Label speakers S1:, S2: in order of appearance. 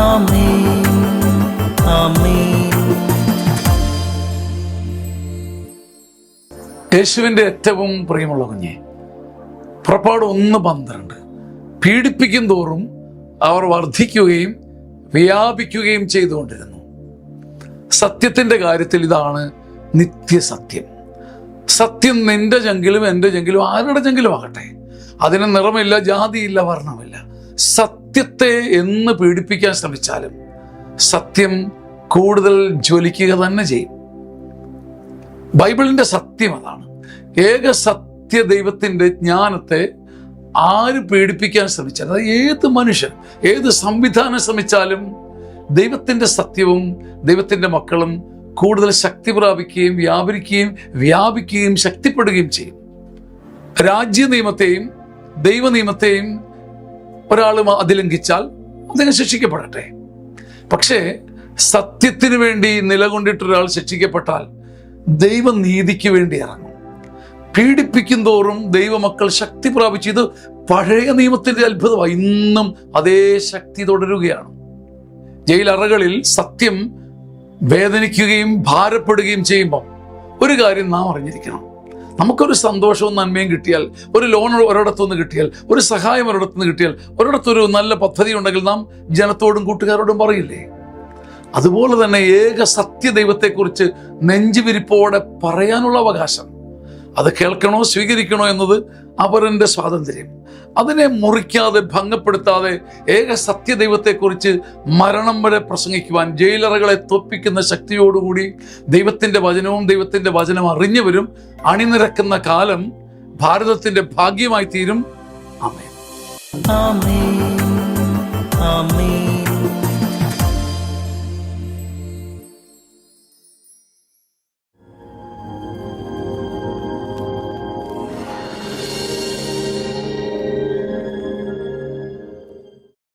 S1: ആമേൻ, ആമേൻ.
S2: യേശുവിൻ്റെ ഏറ്റവും പ്രിയമുള്ള കുഞ്ഞെ, പുറപ്പാട് 1:12 പീഡിപ്പിക്കും തോറും അവർ വർദ്ധിക്കുകയും വ്യാപിക്കുകയും ചെയ്തുകൊണ്ടിരുന്നു. സത്യത്തിൻ്റെ കാര്യത്തിൽ ഇതാണ് നിത്യസത്യം. സത്യം നിന്റെ ചങ്കിലും എൻ്റെ ചങ്കിലും ആരുടെ ചങ്കിലും ആകട്ടെ, അതിന് നിറമില്ല, ജാതിയില്ല, വർണ്ണമില്ല. സത്യത്തെ എന്ന് പീഡിപ്പിക്കാൻ ശ്രമിച്ചാലും സത്യം കൂടുതൽ ജ്വലിക്കുക തന്നെ ചെയ്യും. ബൈബിളിന്റെ സത്യം അതാണ്. ഏക സത്യ ദൈവത്തിന്റെ ജ്ഞാനത്തെ ആര് പീഡിപ്പിക്കാൻ ശ്രമിച്ചാലും, അതായത് ഏത് മനുഷ്യൻ, ഏത് സംവിധാനം ശ്രമിച്ചാലും ദൈവത്തിന്റെ സത്യവും ദൈവത്തിന്റെ മക്കളും കൂടുതൽ ശക്തി പ്രാപിക്കുകയും വ്യാപിക്കുകയും ശക്തിപ്പെടുകയും ചെയ്യും. രാജ്യ നിയമത്തെയും ദൈവ നിയമത്തെയും ഒരാൾ അതിലംഘിച്ചാൽ അദ്ദേഹം ശിക്ഷിക്കപ്പെടട്ടെ. പക്ഷേ സത്യത്തിന് വേണ്ടി നിലകൊണ്ടിട്ടൊരാൾ ശിക്ഷിക്കപ്പെട്ടാൽ ദൈവനീതിക്ക് വേണ്ടി ഇറങ്ങും. പീഡിപ്പിക്കും തോറും ദൈവമക്കൾ ശക്തി പ്രാപിച്ചു. ഇത് പഴയ നിയമത്തിന്റെ അത്ഭുതമാണ്. ഇന്നും അതേ ശക്തി തുടരുകയാണ്. ജയിലറകളിൽ സത്യം വേദനിക്കുകയും ഭാരപ്പെടുകയും ചെയ്യുമ്പോൾ ഒരു കാര്യം നാം അറിഞ്ഞിരിക്കണം. നമുക്കൊരു സന്തോഷവും നന്മയും കിട്ടിയാൽ, ഒരു ലോൺ ഒരിടത്തുനിന്ന് കിട്ടിയാൽ, ഒരു സഹായം ഒരിടത്തുനിന്ന് കിട്ടിയാൽ, ഒരിടത്തൊരു നല്ല പദ്ധതി ഉണ്ടെങ്കിൽ നാം ജനത്തോടും കൂട്ടുകാരോടും പറയില്ലേ? അതുപോലെ തന്നെ ഏക സത്യദൈവത്തെക്കുറിച്ച് നെഞ്ചുവിരിപ്പോടെ പറയാനുള്ള അവകാശം, അത് കേൾക്കണോ സ്വീകരിക്കണോ എന്നത് അവരുടെ സ്വാതന്ത്ര്യം. അതിനെ മുറിക്കാതെ ഭംഗപ്പെടുത്താതെ ഏക സത്യദൈവത്തെക്കുറിച്ച് മരണം വരെ പ്രസംഗിക്കുവാൻ ജയിലറകളെ തോൽപ്പിക്കുന്ന ശക്തിയോടുകൂടി ദൈവത്തിൻ്റെ വചനവും ദൈവത്തിൻ്റെ വചനം അറിഞ്ഞവരും അണിനിരക്കുന്ന കാലം ഭാരതത്തിൻ്റെ ഭാഗ്യമായി തീരും. ആമേൻ,
S1: ആമേൻ, ആമേൻ.